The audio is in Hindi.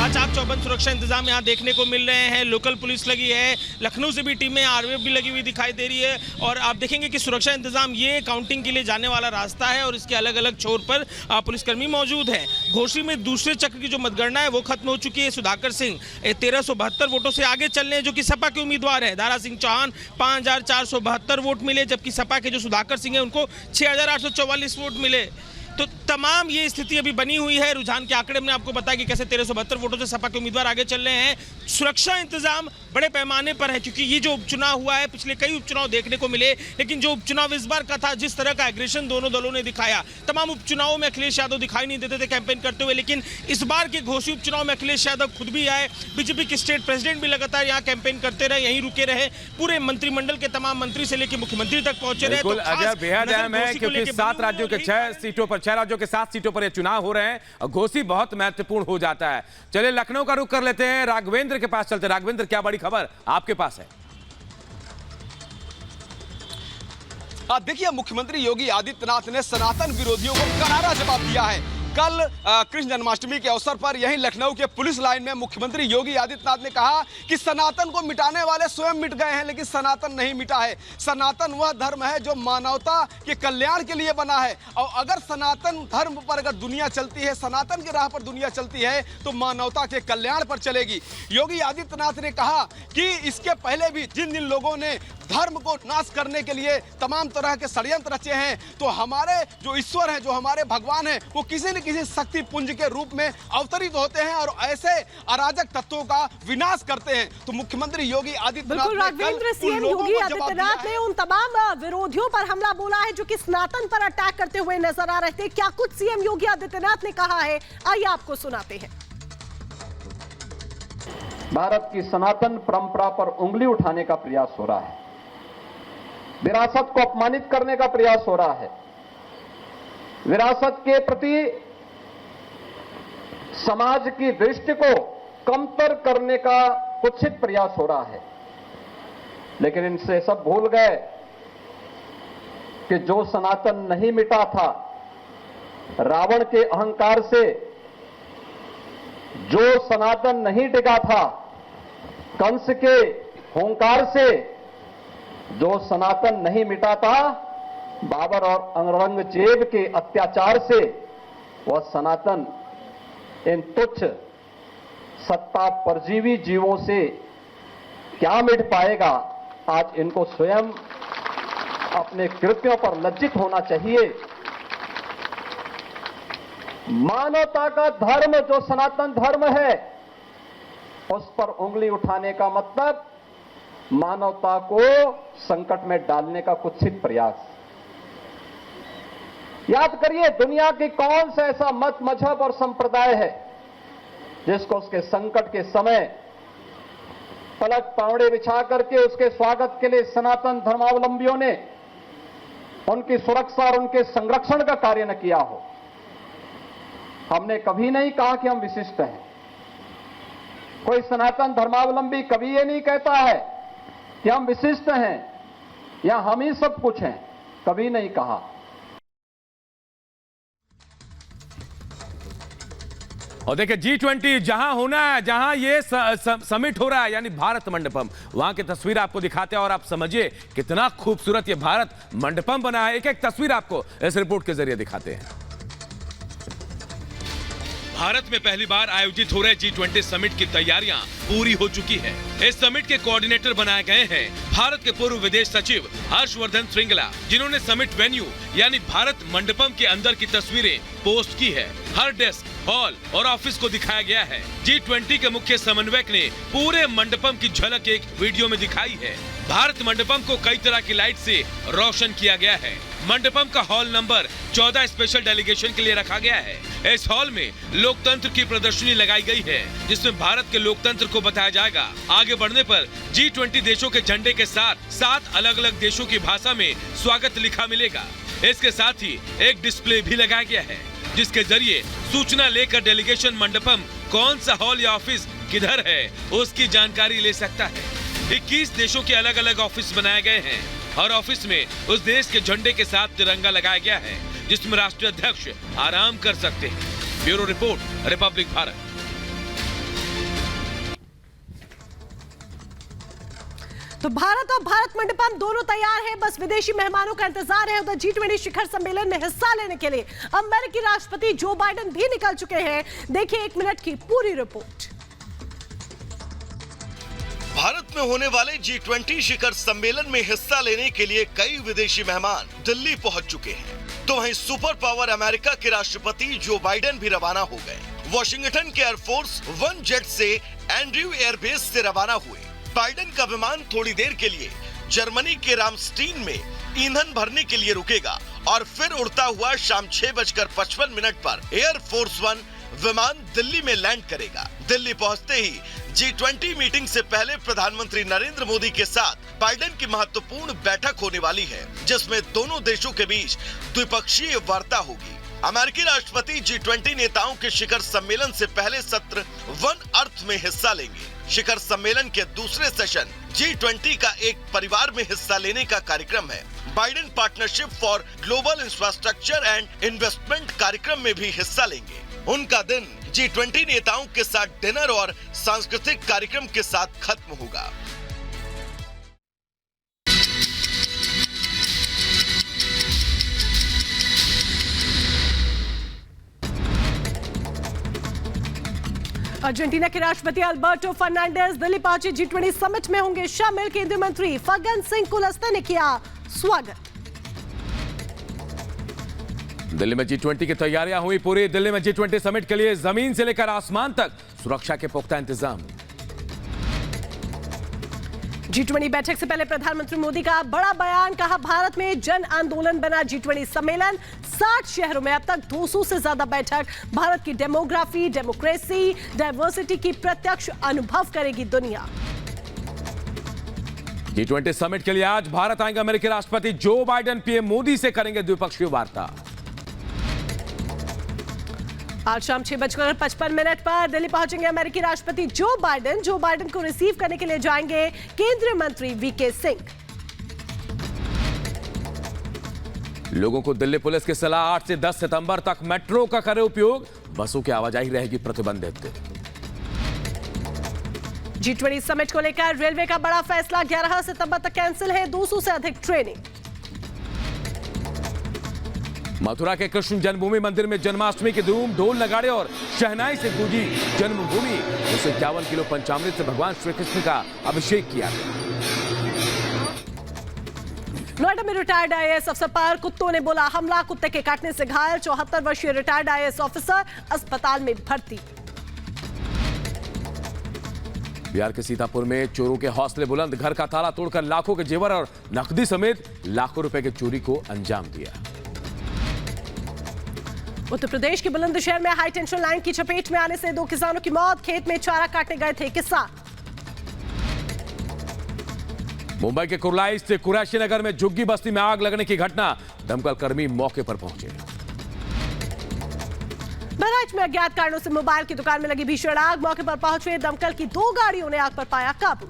चाक चौबंद सुरक्षा इंतजाम यहाँ देखने को मिल रहे हैं। लोकल पुलिस लगी है, लखनऊ से भी टीमें आरपीएफ भी लगी हुई दिखाई दे रही है। और आप देखेंगे कि सुरक्षा इंतजाम ये काउंटिंग के लिए जाने वाला रास्ता है और इसके अलग अलग छोर पर पुलिसकर्मी मौजूद है। घोसी में दूसरे चक्र की जो मतगणना है वो खत्म हो चुकी है। सुधाकर सिंह 1372 वोटों से आगे चल रहे हैं, जो कि सपा के उम्मीदवार है। दारा सिंह चौहान 5472 वोट मिले, जबकि सपा के जो सुधाकर सिंह है उनको 6844 वोट मिले। तो तमाम ये स्थिति अभी बनी हुई है। रुझान के आंकड़े में आपको बताया कि कैसे 1372 वोटों से सपा के उम्मीदवार आगे चल रहे हैं। सुरक्षा इंतजाम बड़े पैमाने पर है, क्योंकि ये जो उपचुनाव हुआ है, पिछले कई उपचुनाव देखने को मिले, लेकिन जो उपचुनाव इस बार का था, जिस तरह का एग्रेशन दोनों दलों ने दिखाया, तमाम उपचुनावों में अखिलेश यादव दिखाई नहीं देते थे कैंपेन करते हुए, लेकिन इस बार के घोसी उपचुनाव में अखिलेश यादव खुद भी आए। बीजेपी के स्टेट प्रेसिडेंट भी लगातार यहाँ कैंपेन करते रहे, यहीं रुके रहे। पूरे मंत्रिमंडल के तमाम मंत्री से लेकर मुख्यमंत्री तक पहुंचे रहे। बिल्कुल अजय, बेहद अहम है क्योंकि 7 राज्यों के 6 सीटों पर 6 राज्यों के 7 सीटों पर ये चुनाव हो रहे हैं और घोसी बहुत महत्वपूर्ण हो जाता है। चलिए लखनऊ का रुख कर लेते हैं, राघवेंद्र के पास चलते हैं। राघवेंद्र, क्या बड़ी खबर आपके पास है? देखिए, मुख्यमंत्री योगी आदित्यनाथ ने सनातन विरोधियों को करारा जवाब दिया है। कल कृष्ण जन्माष्टमी के अवसर पर यहीं लखनऊ के पुलिस लाइन में मुख्यमंत्री योगी आदित्यनाथ ने कहा कि सनातन को मिटाने वाले स्वयं मिट गए हैं, लेकिन सनातन नहीं मिटा है। सनातन वह धर्म है जो मानवता के कल्याण के लिए बना है, और अगर सनातन धर्म पर अगर दुनिया चलती है, सनातन की राह पर दुनिया चलती है, तो मानवता के कल्याण पर चलेगी। योगी आदित्यनाथ ने कहा कि इसके पहले भी जिन जिन लोगों ने धर्म को नाश करने के लिए तमाम तरह के षड्यंत्र रचे हैं, तो हमारे जो ईश्वर हैं, जो हमारे भगवान हैं, वो किसी न किसी शक्ति पुंज के रूप में अवतरित होते हैं और ऐसे अराजक तत्वों का विनाश करते हैं। तो मुख्यमंत्री योगी आदित्यनाथ राघवेंद्र, सीएम योगी आदित्यनाथ ने उन तमाम विरोधियों पर हमला बोला है जो कि सनातन पर अटैक करते हुए नजर आ रहे थे। क्या कुछ सीएम योगी आदित्यनाथ ने कहा है, आइए आपको सुनाते हैं। भारत की सनातन परंपरा पर उंगली उठाने का प्रयास हो रहा है, विरासत को अपमानित करने का प्रयास हो रहा है, विरासत के प्रति समाज की दृष्टि को कमतर करने का कुत्सित प्रयास हो रहा है। लेकिन इनसे सब भूल गए कि जो सनातन नहीं मिटा था, रावण के अहंकार से जो सनातन नहीं टिका था, कंस के हुंकार से जो सनातन नहीं मिटा था, बाबर और औरंगजेब के अत्याचार से वह सनातन इन तुच्छ सत्ता परजीवी जीवों से क्या मिट पाएगा। आज इनको स्वयं अपने कृत्यों पर लज्जित होना चाहिए। मानवता का धर्म जो सनातन धर्म है, उस पर उंगली उठाने का मतलब मानवता को संकट में डालने का कुत्सित प्रयास। याद करिए, दुनिया की कौन सा ऐसा मत, मजहब और संप्रदाय है जिसको उसके संकट के समय पलक पावड़े बिछा करके उसके स्वागत के लिए सनातन धर्मावलंबियों ने उनकी सुरक्षा और उनके संरक्षण का कार्य न किया हो। हमने कभी नहीं कहा कि हम विशिष्ट हैं। कोई सनातन धर्मावलंबी कभी ये नहीं कहता है कि हम विशिष्ट हैं या हम ही सब कुछ हैं, कभी नहीं कहा। और देखिए G20 जहां होना है, जहां ये समिट हो रहा है, यानी भारत मंडपम, वहां की तस्वीर आपको दिखाते हैं और आप समझिए कितना खूबसूरत ये भारत मंडपम बना है। एक एक तस्वीर आपको इस रिपोर्ट के जरिए दिखाते हैं। भारत में पहली बार आयोजित हो रहे G20 समिट की तैयारियां पूरी हो चुकी है। इस समिट के कोऑर्डिनेटर बनाए गए हैं भारत के पूर्व विदेश सचिव हर्षवर्धन श्रृंगला, जिन्होंने समिट वेन्यू यानी भारत मंडपम के अंदर की तस्वीरें पोस्ट की है। हर डेस्क, हॉल और ऑफिस को दिखाया गया है। G20 के मुख्य समन्वयक ने पूरे मंडपम की झलक एक वीडियो में दिखाई है। भारत मंडपम को कई तरह की लाइट से रोशन किया गया है। मंडपम का हॉल नंबर 14 स्पेशल डेलीगेशन के लिए रखा गया है। इस हॉल में लोकतंत्र की प्रदर्शनी लगाई गई है, जिसमें भारत के लोकतंत्र को बताया जाएगा। आगे बढ़ने पर G20 देशों के झंडे के साथ 7 अलग अलग देशों की भाषा में स्वागत लिखा मिलेगा। इसके साथ ही एक डिस्प्ले भी लगाया गया है, जिसके जरिए सूचना लेकर डेलीगेशन मंडपम कौन सा हॉल या ऑफिस किधर है उसकी जानकारी ले सकता है। 21 देशों के अलग अलग ऑफिस बनाए गए हैं। हर ऑफिस में उस देश के झंडे के साथ तिरंगा लगाया गया है, जिसमें राष्ट्रीय अध्यक्ष आराम कर सकते हैं। Bureau report, Republic Bharat. तो भारत और भारत मंडपम दोनों तैयार है, बस विदेशी मेहमानों का इंतजार है। उधर G20 शिखर सम्मेलन में हिस्सा लेने के लिए अमेरिकी राष्ट्रपति जो बाइडेन भी निकल चुके हैं। देखिए 1 मिनट की पूरी रिपोर्ट। भारत में होने वाले G20 शिखर सम्मेलन में हिस्सा लेने के लिए कई विदेशी मेहमान दिल्ली पहुंच चुके हैं, तो वहीं सुपर पावर अमेरिका के राष्ट्रपति जो बाइडेन भी रवाना हो गए। वॉशिंगटन के एयरफोर्स 1 जेट से एंड्रयू एयरबेस से रवाना हुए। बाइडेन का विमान थोड़ी देर के लिए जर्मनी के रामस्टीन में ईंधन भरने के लिए रुकेगा और फिर उड़ता हुआ शाम 6:55 पर एयरफोर्स 1 विमान दिल्ली में लैंड करेगा। दिल्ली पहुंचते ही G20 मीटिंग से पहले प्रधानमंत्री नरेंद्र मोदी के साथ बाइडेन की महत्वपूर्ण बैठक होने वाली है, जिसमें दोनों देशों के बीच द्विपक्षीय वार्ता होगी। अमेरिकी राष्ट्रपति G20 नेताओं के शिखर सम्मेलन से पहले सत्र वन अर्थ में हिस्सा लेंगे। शिखर सम्मेलन के दूसरे सेशन G20 का एक परिवार में हिस्सा लेने का कार्यक्रम है। Biden partnership for global infrastructure and investment कार्यक्रम में भी हिस्सा लेंगे। उनका दिन G20 नेताओं के साथ डिनर और सांस्कृतिक कार्यक्रम के साथ खत्म होगा। अर्जेंटीना के राष्ट्रपति अल्बर्टो फर्नांडिस दिल्ली पहुंचे। G20 समिट में होंगे शामिल। केंद्रीय मंत्री फग्गन सिंह कुलस्ते ने किया स्वागत। दिल्ली में G20 की तैयारियां हुई पूरी। दिल्ली में G20 समिट के लिए जमीन से लेकर आसमान तक सुरक्षा के पुख्ता इंतजाम। G20 बैठक से पहले प्रधानमंत्री मोदी का बड़ा बयान, कहा भारत में जन आंदोलन बना G20 सम्मेलन। 60 शहरों में अब तक 200 से ज्यादा बैठक। भारत की डेमोग्राफी, डेमोक्रेसी, डाइवर्सिटी की प्रत्यक्ष अनुभव करेगी दुनिया। G20 समिट के लिए आज भारत आएंगे अमेरिकी राष्ट्रपति जो बाइडेन। पीएम मोदी से करेंगे द्विपक्षीय वार्ता। आज शाम 6:55 पर दिल्ली पहुंचेंगे अमेरिकी राष्ट्रपति जो बाइडेन। जो बाइडेन को रिसीव करने के लिए जाएंगे केंद्रीय मंत्री वीके सिंह। लोगों को दिल्ली पुलिस की सलाह 8 से 10 सितंबर तक मेट्रो का करे उपयोग। बसों की आवाजाही रहेगी प्रतिबंधित। G20 समिट को लेकर रेलवे का बड़ा फैसला, 11 सितंबर तक कैंसिल है 200 से अधिक ट्रेनें। मथुरा के कृष्ण जन्मभूमि मंदिर में जन्माष्टमी की धूम, ढोल नगाड़े और शहनाई से गूंजी जन्मभूमि। 251 किलो पंचामृत से भगवान श्री कृष्ण का अभिषेक किया गया। नोएडा में रिटायर्ड आईएएस अफसर पर कुत्तों ने बोला हमला, कुत्ते के काटने से घायल। 74 वर्षीय रिटायर्ड आईएएस ऑफिसर अस्पताल में भर्ती। बिहार के सीतापुर में चोरों के हौसले बुलंद, घर का ताला तोड़कर लाखों के जेवर और नकदी समेत लाखों रुपए की चोरी को अंजाम दिया। उत्तर प्रदेश के बुलंदशहर में हाई टेंशन लाइन की चपेट में आने से 2 किसानों की मौत। खेत में चारा काटने गए थे किसान। मुंबई के कुर्लाई स्थित कुरैशी नगर में झुग्गी बस्ती में आग लगने की घटना, दमकल कर्मी मौके पर पहुंचे। बहराइच में अज्ञात कारणों से मोबाइल की दुकान में लगी भीषण आग, मौके पर पहुंचे दमकल की 2 गाड़ियों ने आग पर पाया काबू।